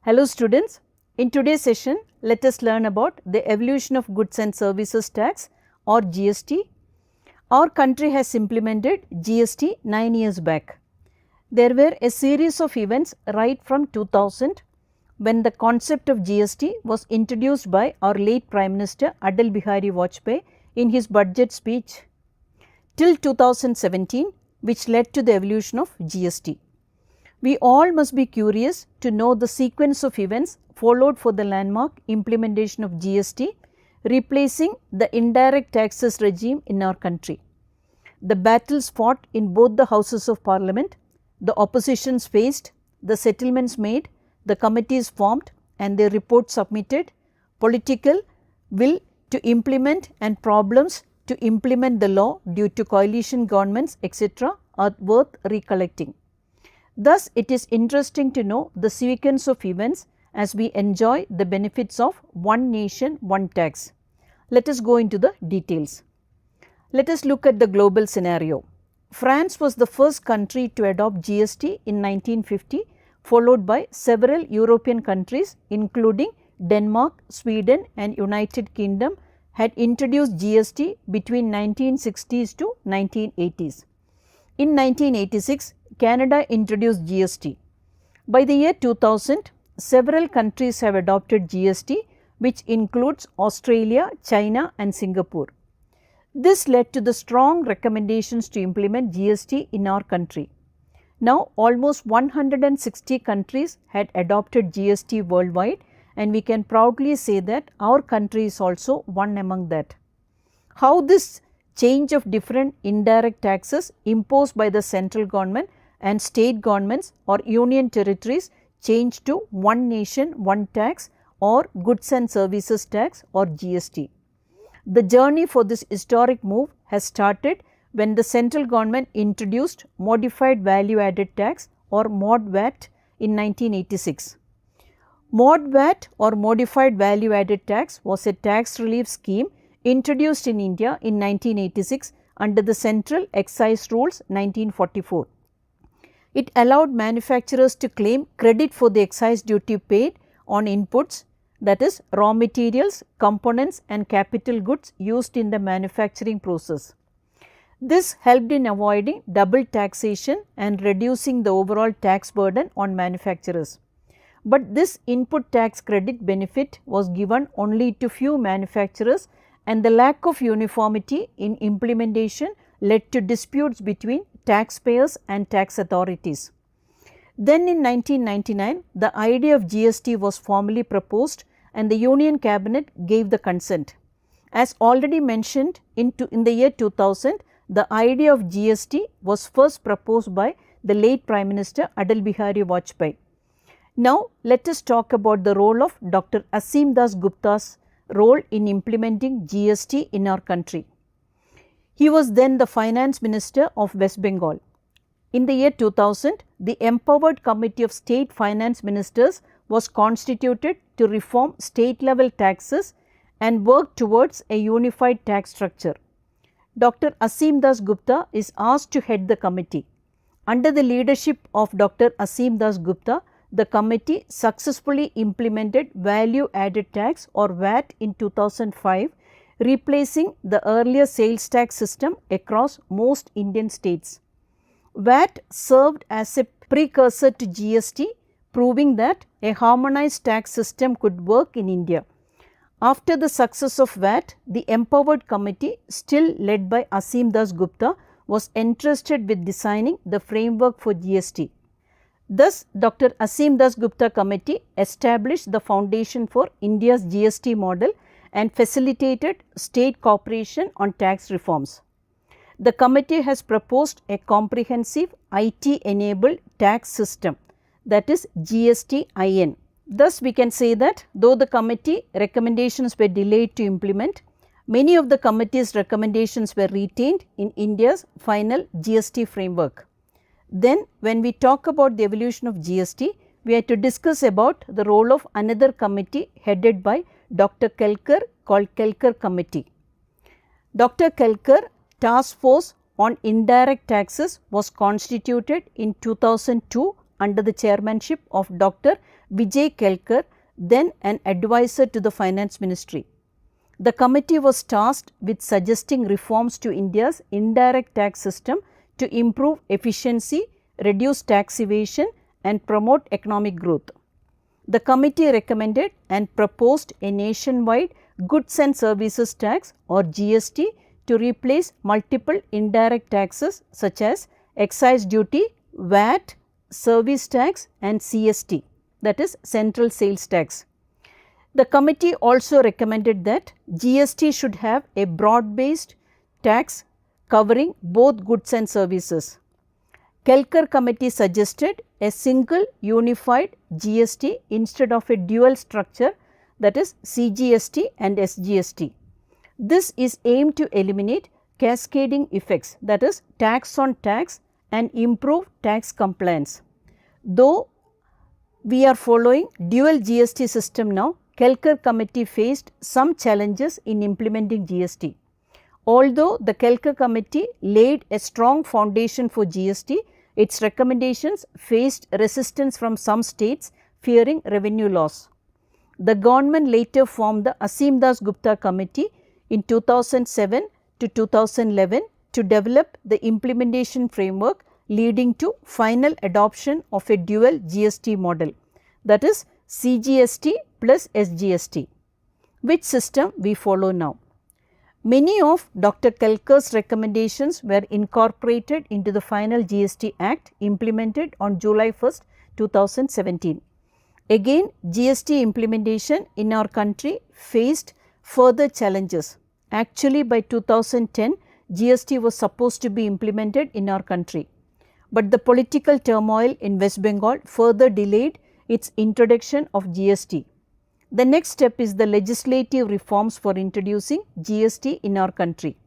Hello students, in today's session let us learn about the evolution of goods and services tax or GST. Our country has implemented GST 9 years back. There were a series of events right from 2000 when the concept of GST was introduced by our late Prime Minister Atal Bihari Vajpayee in his budget speech till 2017, which led to the evolution of GST. We all must be curious to know the sequence of events followed for the landmark implementation of GST, replacing the indirect taxes regime in our country. The battles fought in both the houses of parliament, the oppositions faced, the settlements made, the committees formed and their reports submitted, political will to implement and problems to implement the law due to coalition governments etc. are worth recollecting. Thus, it is interesting to know the sequence of events as we enjoy the benefits of one nation, one tax. Let us go into the details. Let us look at the global scenario. France was the first country to adopt GST in 1950, followed by several European countries including Denmark, Sweden and United Kingdom had introduced GST between 1960s to 1980s. In 1986, Canada introduced GST. By the year 2000, several countries have adopted GST, which includes Australia, China and Singapore. This led to the strong recommendations to implement GST in our country. Now, almost 160 countries had adopted GST worldwide, and we can proudly say that our country is also one among that. How this change of different indirect taxes imposed by the central government and state governments or union territories changed to one nation, one tax or goods and services tax or GST. The journey for this historic move has started when the central government introduced modified value added tax or mod VAT in 1986. Mod VAT or modified value added tax was a tax relief scheme introduced in India in 1986 under the Central Excise Rules 1944. It allowed manufacturers to claim credit for the excise duty paid on inputs, that is raw materials, components and capital goods used in the manufacturing process. This helped in avoiding double taxation and reducing the overall tax burden on manufacturers. But this input tax credit benefit was given only to few manufacturers, and the lack of uniformity in implementation led to disputes between taxpayers and tax authorities. Then in 1999, the idea of GST was formally proposed and the Union Cabinet gave the consent. As already mentioned, in the year 2000, the idea of GST was first proposed by the late Prime Minister Atal Bihari Vajpayee. Now, let us talk about the role of Dr. Asim Das Gupta's role in implementing GST in our country. He was then the Finance Minister of West Bengal. In the year 2000, the Empowered Committee of State Finance Ministers was constituted to reform state level taxes and work towards a unified tax structure. Dr. Asim Das Gupta is asked to head the committee. Under the leadership of Dr. Asim Das Gupta, the committee successfully implemented value added tax or VAT in 2005, replacing the earlier sales tax system across most Indian states. VAT served as a precursor to GST, proving that a harmonized tax system could work in India. After the success of VAT, the Empowered Committee, still led by Asim Das Gupta, was entrusted with designing the framework for GST. Thus, Dr. Asim Das Gupta Committee established the foundation for India's GST model and facilitated state cooperation on tax reforms. The committee has proposed a comprehensive IT-enabled tax system, that is GST-IN. Thus, we can say that though the committee recommendations were delayed to implement, many of the committee's recommendations were retained in India's final GST framework. Then, when we talk about the evolution of GST, we have to discuss about the role of another committee headed by Dr. Kelkar called Kelkar Committee. Dr. Kelkar Task Force on Indirect Taxes was constituted in 2002 under the chairmanship of Dr. Vijay Kelkar, then an advisor to the Finance Ministry. The committee was tasked with suggesting reforms to India's indirect tax system to improve efficiency, reduce tax evasion and promote economic growth. The committee recommended and proposed a nationwide goods and services tax or GST to replace multiple indirect taxes such as excise duty, VAT, service tax and CST, that is central sales tax. The committee also recommended that GST should have a broad-based tax covering both goods and services. Kelkar committee suggested a single unified GST instead of a dual structure, that is CGST and SGST. This is aimed to eliminate cascading effects, that is tax on tax, and improve tax compliance. Though we are following dual GST system now, Kelkar committee faced some challenges in implementing GST. Although the Kelkar committee laid a strong foundation for GST, its recommendations faced resistance from some states fearing revenue loss. The government later formed the Asim Das Gupta committee in 2007 to 2011 to develop the implementation framework leading to final adoption of a dual GST model, that is CGST plus SGST. Which system we follow now? Many of Dr. Kelkar's recommendations were incorporated into the final GST Act implemented on July 1, 2017. Again, GST implementation in our country faced further challenges. Actually, by 2010, GST was supposed to be implemented in our country, but the political turmoil in West Bengal further delayed its introduction of GST. The next step is the legislative reforms for introducing GST in our country.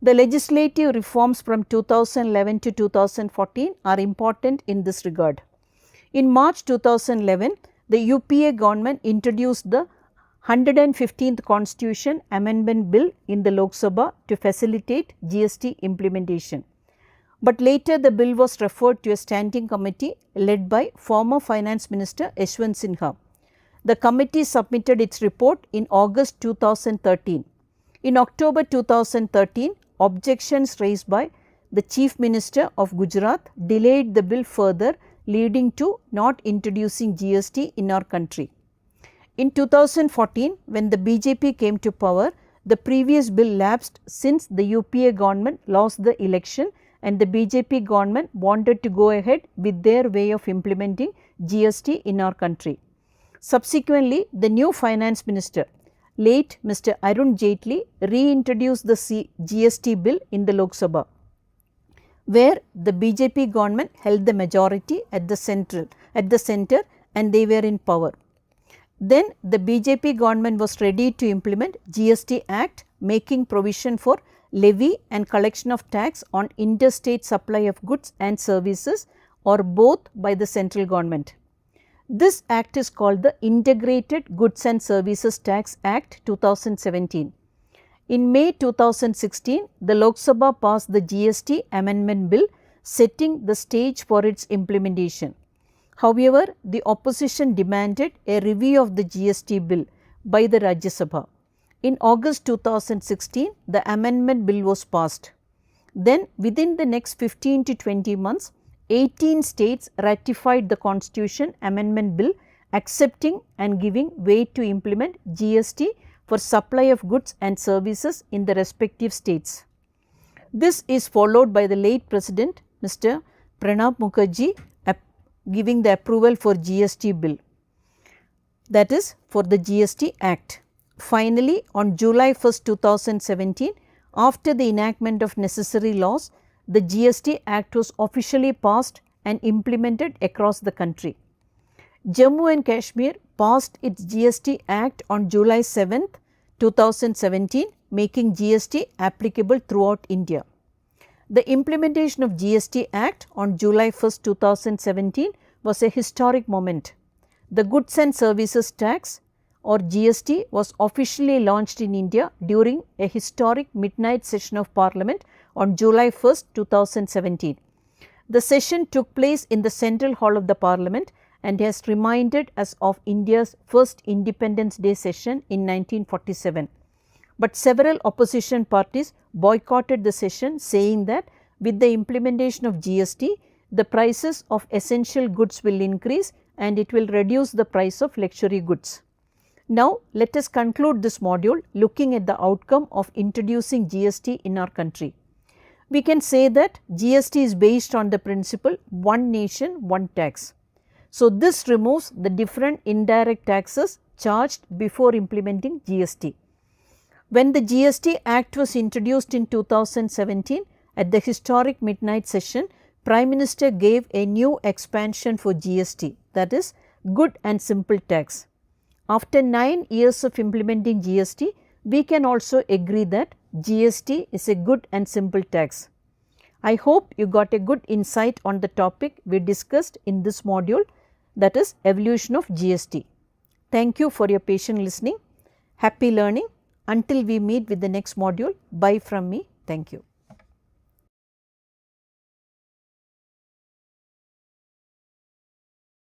The legislative reforms from 2011 to 2014 are important in this regard. In March 2011, the UPA government introduced the 115th Constitution Amendment Bill in the Lok Sabha to facilitate GST implementation. But later the bill was referred to a standing committee led by former Finance Minister Yashwant Sinha. The committee submitted its report in August 2013. In October 2013, objections raised by the Chief Minister of Gujarat delayed the bill further, leading to not introducing GST in our country. In 2014, when the BJP came to power, the previous bill lapsed since the UPA government lost the election and the BJP government wanted to go ahead with their way of implementing GST in our country. Subsequently, the new Finance Minister, late Mr. Arun Jaitley, reintroduced the GST bill in the Lok Sabha, where the BJP government held the majority at the center and they were in power. Then the BJP government was ready to implement GST Act, making provision for levy and collection of tax on interstate supply of goods and services or both by the central government. This act is called the Integrated Goods and Services Tax Act 2017. In May 2016, the Lok Sabha passed the GST Amendment Bill, setting the stage for its implementation. However, the opposition demanded a review of the GST bill by the Rajya Sabha. In August 2016, the amendment bill was passed. Then, within the next 15 to 20 months, 18 states ratified the Constitution Amendment Bill, accepting and giving way to implement GST for supply of goods and services in the respective states. This is followed by the late President Mr. Pranab Mukherjee giving the approval for GST bill, that is for the GST Act. Finally, on July 1, 2017, after the enactment of necessary laws, the GST Act was officially passed and implemented across the country. Jammu and Kashmir passed its GST Act on July 7, 2017, making GST applicable throughout India. The implementation of GST Act on July 1, 2017 was a historic moment. The Goods and Services Tax or GST was officially launched in India during a historic midnight session of Parliament on July 1, 2017. The session took place in the Central Hall of the Parliament and has reminded us of India's first Independence Day session in 1947. But several opposition parties boycotted the session, saying that with the implementation of GST, the prices of essential goods will increase and it will reduce the price of luxury goods. Now, let us conclude this module looking at the outcome of introducing GST in our country. We can say that GST is based on the principle one nation, one tax. So, this removes the different indirect taxes charged before implementing GST. When the GST Act was introduced in 2017 at the historic midnight session, Prime Minister gave a new expansion for GST, that is good and simple tax. After 9 years of implementing GST, we can also agree that GST is a good and simple tax. I hope you got a good insight on the topic we discussed in this module, that is evolution of GST. Thank you for your patient listening. Happy learning. Until we meet with the next module, bye from me. Thank you.